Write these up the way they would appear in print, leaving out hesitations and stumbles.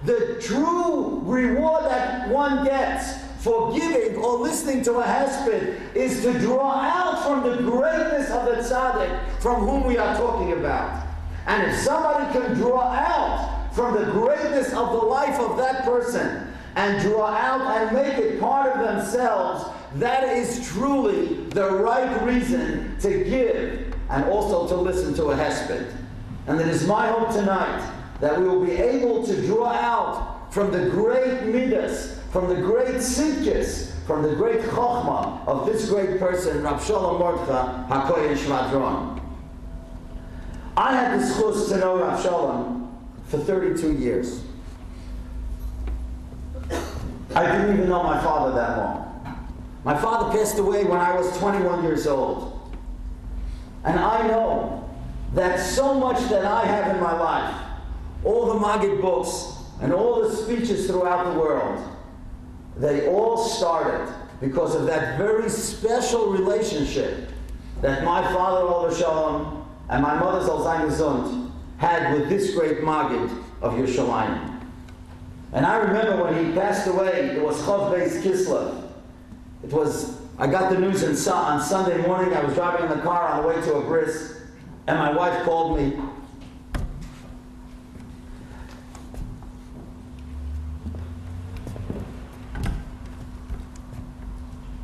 the true reward that one gets for giving or listening to a hesped is to draw out from the greatness of the tzaddik from whom we are talking about. And if somebody can draw out from the greatness of the life of that person and draw out and make it part of themselves, that is truly the right reason to give and also to listen to a hesped. And it is my hope tonight that we will be able to draw out from the great midas, from the great tzidkis, from the great chokhmah of this great person, Rav Shalom Mordcha HaKohen Shvadron. I had the zchus to know Rav Shalom for 32 years. I didn't even know my father that long. My father passed away when I was 21 years old. And I know that so much that I have in my life, all the Maggid books and all the speeches throughout the world, they all started because of that very special relationship that my father, Olav Shalom, and my mother, Zal Zayin Gesund, had with this great Maggid of Yerushalayim. And I remember when he passed away, it was Chav Beis Kislev. It was, I got the news on Sunday morning. I was driving in the car on the way to a bris, and my wife called me.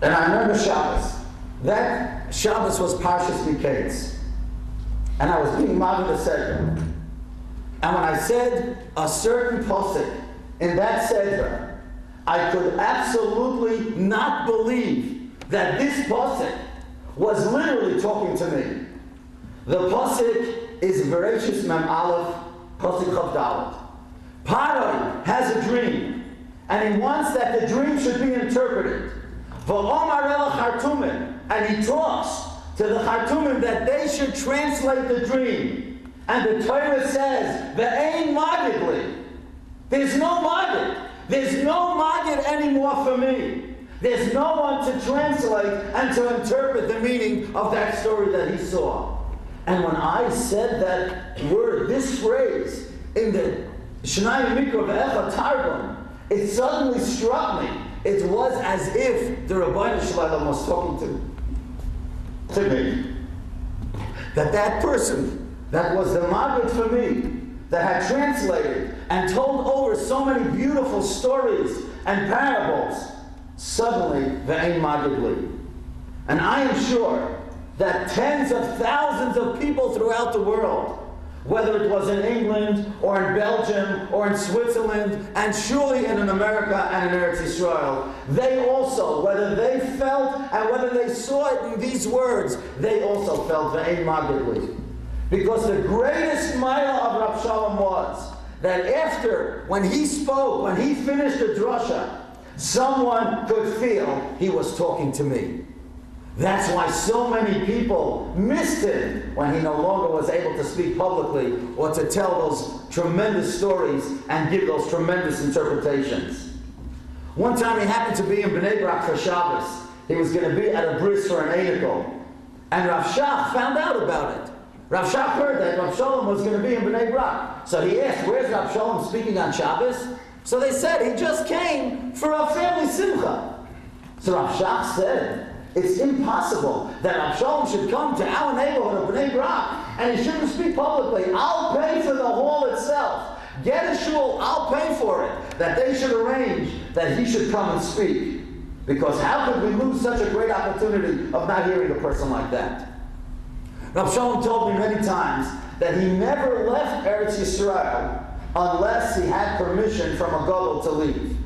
And I remember Shabbos. That Shabbos was Parshas Miketz. And I was being Mavid the Seder. And when I said a certain posik in that Seder, I could absolutely not believe that this posik was literally talking to me. The posik is Bereshis Mem Aleph, posik Chav Dalet. Paroi has a dream, and he wants that the dream should be interpreted. And he talks to the Chartumim that they should translate the dream. And the Torah says, Ve'ein Magid li. There's no Magid. There's no Magid anymore for me. There's no one to translate and to interpret the meaning of that story that he saw. And when I said that word, this phrase, in the Shnai Mikra Ve'echa Targum, it suddenly struck me. It was as if the Rabbi Shalom was talking to me. That person that was the Maggid for me, that had translated and told over so many beautiful stories and parables, suddenly Ve'ein Maggid li. And I am sure that tens of thousands of people throughout the world, whether it was in England or in Belgium or in Switzerland, and surely in America and in Eretz Yisrael, they also, whether they felt and whether they saw it in these words, they also felt Ve'ein Maggid li. Because the greatest mila of Rav Shalom was that after, when he spoke, when he finished the drasha, someone could feel he was talking to me. That's why so many people missed him when he no longer was able to speak publicly or to tell those tremendous stories and give those tremendous interpretations. One time he happened to be in Bnei Brak for Shabbos. He was going to be at a bris for an Einikol. And Rav Shach found out about it. Rav Shach heard that Rav Shalom was going to be in Bnei Brak. So he asked, where's Rav Shalom speaking on Shabbos? So they said, he just came for a family simcha. So Rav Shach said, it's impossible that Rav Shalom should come to our neighborhood of Bnei Brak and he shouldn't speak publicly. I'll pay for the hall itself. Get a shul, I'll pay for it. That they should arrange that he should come and speak. Because how could we lose such a great opportunity of not hearing a person like that? Rav Shalom told me many times that he never left Eretz Yisrael unless he had permission from a gadol to leave.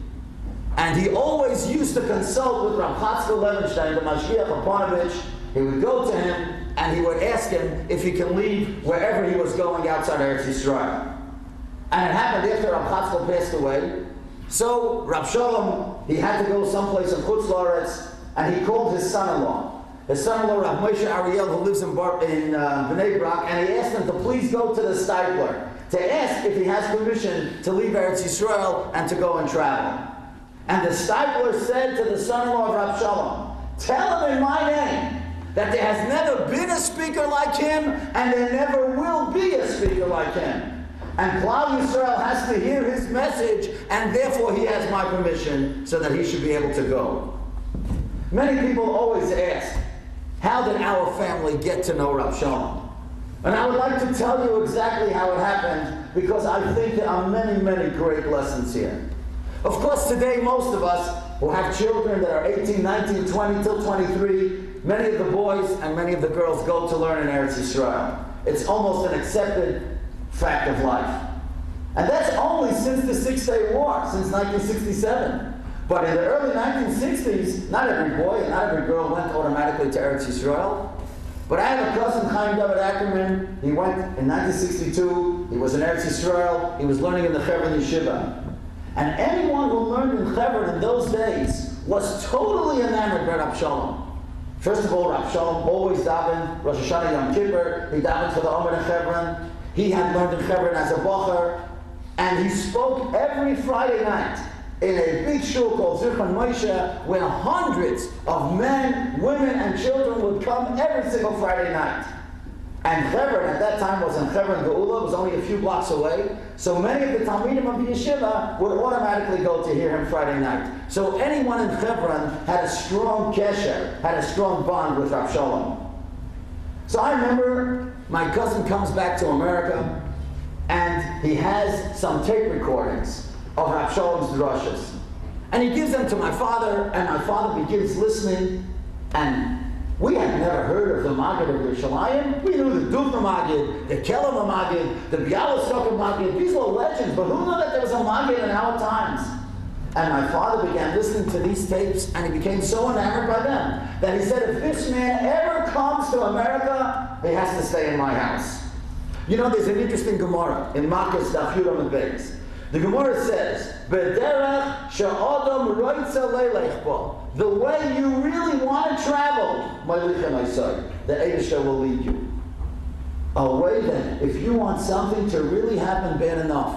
And he always used to consult with Rav Chatzkel Levenstein, the Mashgiach of Panovich. He would go to him and he would ask him if he can leave wherever he was going outside Eretz Yisrael. And it happened after Rav Chatzkel passed away. So Rav Shalom, he had to go someplace in Chutz La'aretz, and he called his son-in-law. His son-in-law, Rav Moshe Ariel, who lives in Bnei Brak, and he asked him to please go to the Steipler to ask if he has permission to leave Eretz Yisrael and to go and travel. And the Steipler said to the son-in-law of Rav Shalom, tell him in my name that there has never been a speaker like him and there never will be a speaker like him. And Klal Yisrael has to hear his message, and therefore he has my permission so that he should be able to go. Many people always ask, how did our family get to know Rav Shalom? And I would like to tell you exactly how it happened, because I think there are many, many great lessons here. Of course, today, most of us who have children that are 18, 19, 20, till 23, many of the boys and many of the girls go to learn in Eretz Yisrael. It's almost an accepted fact of life. And that's only since the Six-Day War, since 1967. But in the early 1960s, not every boy and not every girl went automatically to Eretz Yisrael. But I have a cousin, Chaim David Ackerman. He went in 1962. He was in Eretz Yisrael. He was learning in the Hebron Yeshiva. And anyone who learned in Hebron in those days was totally enamored by Rav Shalom. First of all, Rav Shalom always davened Rosh Hashanah Yom Kippur. He davened for the Omer in Hebron. He had learned in Hebron as a bocher. And he spoke every Friday night in a big shul called Zichron Moshe, where hundreds of men, women, and children would come every single Friday night. And Hebron at that time was in Hebron Geula, it was only a few blocks away. So many of the Talmidim of the yeshiva would automatically go to hear him Friday night. So anyone in Hebron had a strong kesher, had a strong bond with Rav Shalom. So I remember my cousin comes back to America, and he has some tape recordings of Rav Shalom's drushes. And he gives them to my father, and my father begins listening, and we had never heard of the Maggid of Yerushalayim. We knew the Duvna Maggid, the Kelem Maggid, the Bialystok Maggid. These were legends, but who knew that there was a Maggid in our times? And my father began listening to these tapes, and he became so enamored by them that he said, if this man ever comes to America, he has to stay in my house. You know, there's an interesting Gemara in Makkos Daf Yud Amud Beis. The Gemara says, "B'derech she'adam roitza leilech bo." The way you really want to travel, Ma'alichem Isai, the Eibusher will lead you. A way that if you want something to really happen bad enough,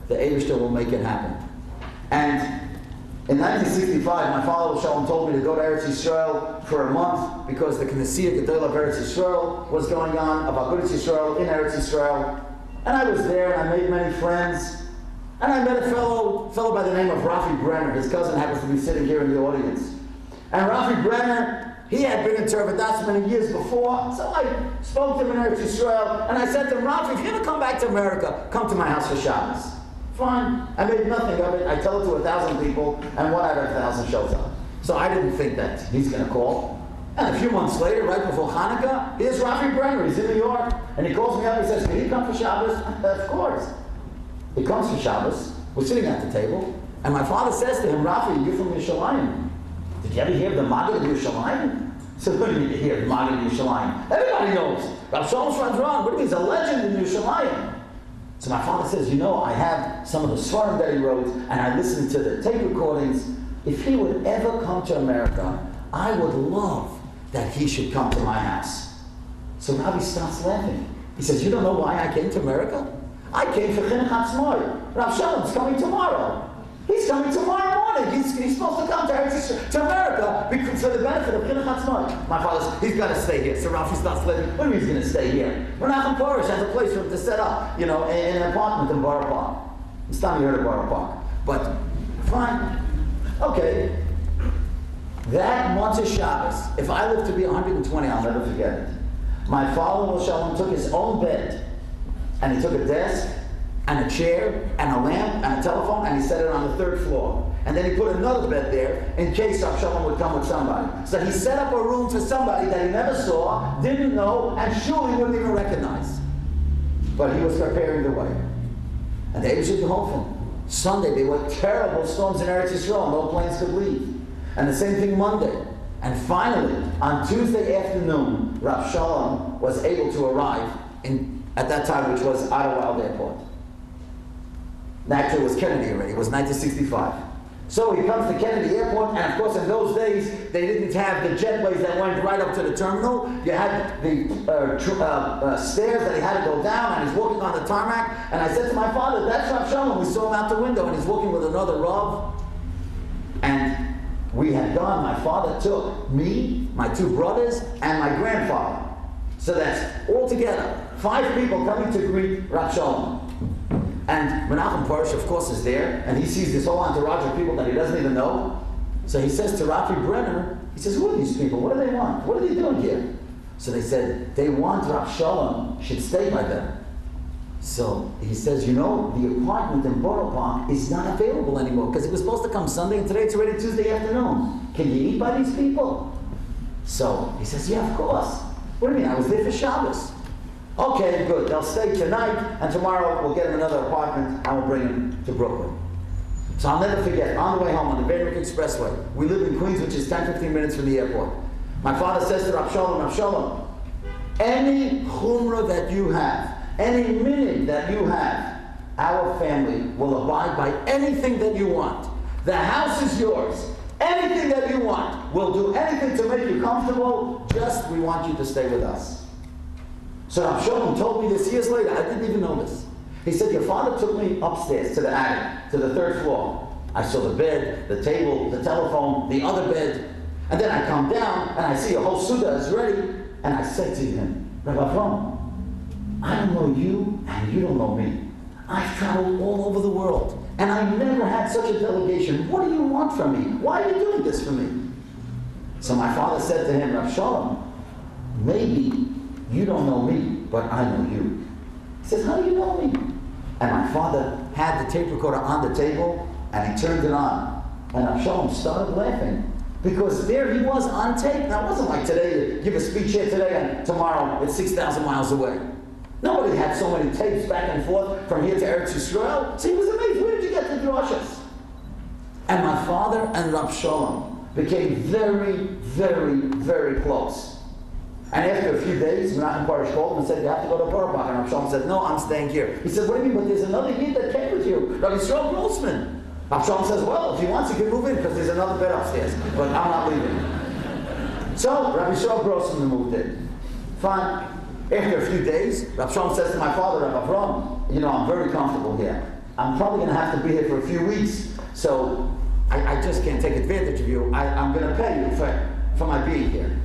the Eibusher will make it happen. And in 1965, my father Shalom told me to go to Eretz Yisrael for a month because the Knesset Gedolah of Eretz Yisrael was going on, of Agudas Yisrael in Eretz Yisrael. And I was there, and I made many friends. And I met a fellow by the name of Rafi Brenner. His cousin happens to be sitting here in the audience. And Rafi Brenner, he had been in Tervadas many years before, so I spoke to him in Eretz Yisrael, and I said to him, Rafi, if you ever come back to America, come to my house for Shabbos. Fine. I made nothing of it. I tell it to 1,000 people, and 1 out of 1,000 shows up. So I didn't think that he's going to call. And a few months later, right before Hanukkah, here's Rafi Brenner. He's in New York, and he calls me up and he says, can he come for Shabbos? Of course. He comes for Shabbos. We're sitting at the table, and my father says to him, Rafi, you're from Yerushalayim. Did you ever hear of the Maggid of Yerushalayim? He said, what do you mean to hear the Maggid of Yerushalayim? Everybody knows. Rav Shalom runs around. What do you mean? He's a legend in Yerushalayim. So my father says, you know, I have some of the svarim that he wrote, and I listened to the tape recordings. If he would ever come to America, I would love that he should come to my house. So Ravi starts laughing. He says, you don't know why I came to America? I came for Chinuch Hatzmai. Rav Shalom's coming tomorrow. He's coming tomorrow morning. He's supposed to come to America because for the benefit of Chinuch Hatzmai. My father says, he's got to stay here. So Rafi starts living. What do you mean he's going to stay here? Menachem Porush has a place for him to set up, you know, in an apartment in Borough Park. It's time you heard of Borough Park. But, fine. Okay. That Motzei Shabbos, if I live to be 120, I'll never forget it. My father, Shalom, took his own bed, and he took a desk, and a chair, and a lamp, and a telephone, and he set it on the 3rd floor. And then he put another bed there in case Rav Shalom would come with somebody. So he set up a room for somebody that he never saw, didn't know, and surely wouldn't even recognize. But he was preparing the way. And the Eibusher came home from him. Sunday, there were terrible storms in Eretz Yisrael. No planes could leave. And the same thing Monday. And finally, on Tuesday afternoon, Rav Shalom was able to arrive at that time, which was Ottawa Airport. Actually, it was Kennedy already. It was 1965. So he comes to Kennedy Airport, and of course, in those days, they didn't have the jetways that went right up to the terminal. You had the stairs that he had to go down, and he's walking on the tarmac. And I said to my father, that's Rav Shalom. We saw him out the window, and he's walking with another Rav. And we had gone. My father took me, my 2 brothers, and my grandfather. So that's all together 5 people coming to greet Rav Shalom. And Menachem Porush, of course, is there, and he sees this whole entourage of people that he doesn't even know. So he says to Rafi Brenner, he says, who are these people? What do they want? What are they doing here? So they said, they want Rav Shalom should stay by them. So he says, you know, the apartment in Borough Park is not available anymore because it was supposed to come Sunday and today it's already Tuesday afternoon. Can you eat by these people? So he says, yeah, of course. What do you mean? I was there for Shabbos. Okay, good. They'll stay tonight and tomorrow we'll get them another apartment and we'll bring them to Brooklyn. So I'll never forget, on the way home on the Beirut Expressway, we live in Queens, which is 10-15 minutes from the airport. My father says to Rav Shalom, any chumrah that you have, any minute that you have, our family will abide by anything that you want. The house is yours. Anything that you want. We'll do anything to make you comfortable. Just we want you to stay with us. So Rav Shalom told me this years later. I didn't even know this. He said, your father took me upstairs to the attic, to the 3rd floor. I saw the bed, the table, the telephone, the other bed. And then I come down and I see a whole Suda is ready. And I said to him, Rabbi Avram, I don't know you and you don't know me. I've traveled all over the world and I never had such a delegation. What do you want from me? Why are you doing this for me? So my father said to him, Rav Shalom, maybe you don't know me, but I know you. He says, how do you know me? And my father had the tape recorder on the table and he turned it on. And Rav Shalom started laughing. Because there he was on tape. Now it wasn't like today, you give a speech here today and tomorrow it's 6,000 miles away. Nobody had so many tapes back and forth from here to Eretz Yisrael. So he was amazed, where did you get the drashas? And my father and Rav Shalom became very, very, very close. And after a few days, Menachem Porush called him and said, you have to go to Borough Park. And Rav Shalom said, no, I'm staying here. He said, what do you mean? But there's another Yid that came with you, Rabbi Yisrael Grossman. Rav Shalom says, well, if he wants, he can move in because there's another bed upstairs. But I'm not leaving. So Rabbi Yisrael Grossman moved in. Fine. After a few days, Rav Shalom says to my father, Rabbi Avram, you know, I'm very comfortable here. I'm probably going to have to be here for a few weeks. So I just can't take advantage of you. I'm going to pay you for my being here.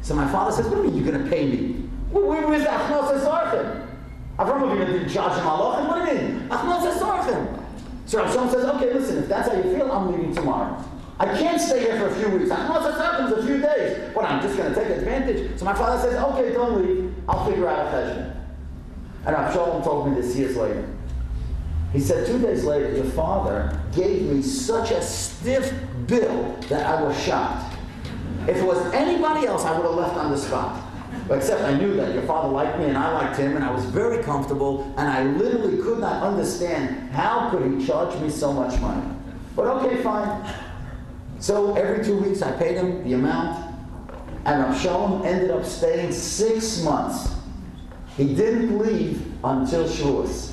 So my father says, what do you mean you're going to pay me? Where's the Achnos Esarchim? Avram Avinu didn't charge him Malachim. What do you mean? Achnos Esarchim. So Rav Shalom says, okay, listen, if that's how you feel, I'm leaving tomorrow. I can't stay here for a few weeks. Achnos Esarchim is a few days. But I'm just going to take advantage. So my father says, okay, don't leave. I'll figure out a cheshbon. And Rav Shalom told me this years later. He said, 2 days later, your father gave me such a stiff bill that I was shocked. If it was anybody else, I would have left on the spot. But except I knew that your father liked me and I liked him and I was very comfortable and I literally could not understand how could he charge me so much money. But okay, fine. So every 2 weeks I paid him the amount and Rav Shalom ended up staying 6 months. He didn't leave until Shavuos.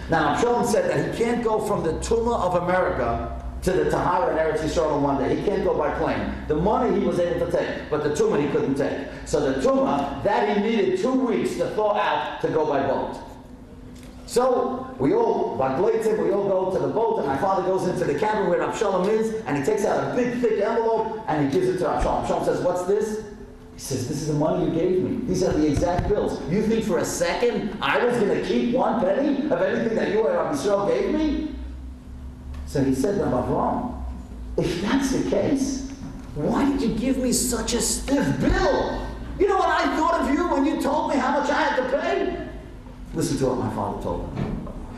Now, Rav Shalom said that he can't go from the Tumah of America to the Tahara in Eretz Yisrael in one day. He can't go by plane. The money he was able to take, but the Tumah he couldn't take. So the Tumah, that he needed 2 weeks to thaw out to go by boat. So we all, Bagleitim, we all go to the boat, and my father goes into the cabin where Rav Shalom is, and he takes out a big, thick envelope, and he gives it to Rav Shalom. Rav Shalom says, what's this? He says, this is the money you gave me. These are the exact bills. You think for a second I was going to keep 1 penny of anything that you and Rabbi Yisrael gave me? So he said, Rabbi Avram, if that's the case, why did you give me such a stiff bill? You know what I thought of you when you told me how much I had to pay? Listen to what my father told me.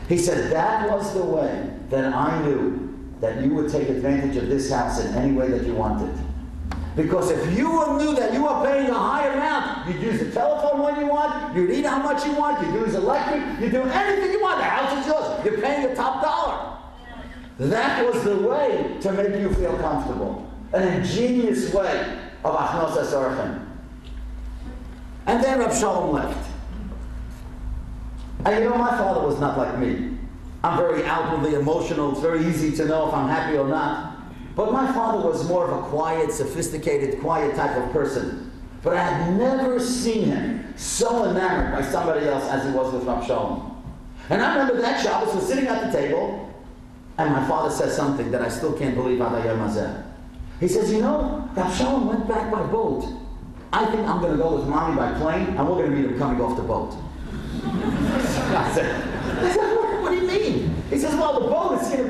He said, that was the way that I knew that you would take advantage of this house in any way that you wanted. Because if you knew that you were paying a high amount, you'd use the telephone when you want, you'd eat how much you want, you'd use electric, you'd do anything you want. The house is yours. You're paying the top dollar. That was the way to make you feel comfortable. An ingenious way of Achnos Esarchim. And then Rav Shalom left. And you know, my father was not like me. I'm very outwardly emotional. It's very easy to know if I'm happy or not. But my father was more of a quiet, sophisticated, quiet type of person. But I had never seen him so enamored by somebody else as he was with Rav Shalom. And I remember that Shabbos was sitting at the table, and my father said something that I still can't believe. He says, you know, Rav Shalom went back by boat. I think I'm going to go with mommy by plane, and we're going to meet him coming off the boat. I said, what do you mean? He says, well, the boat is going to be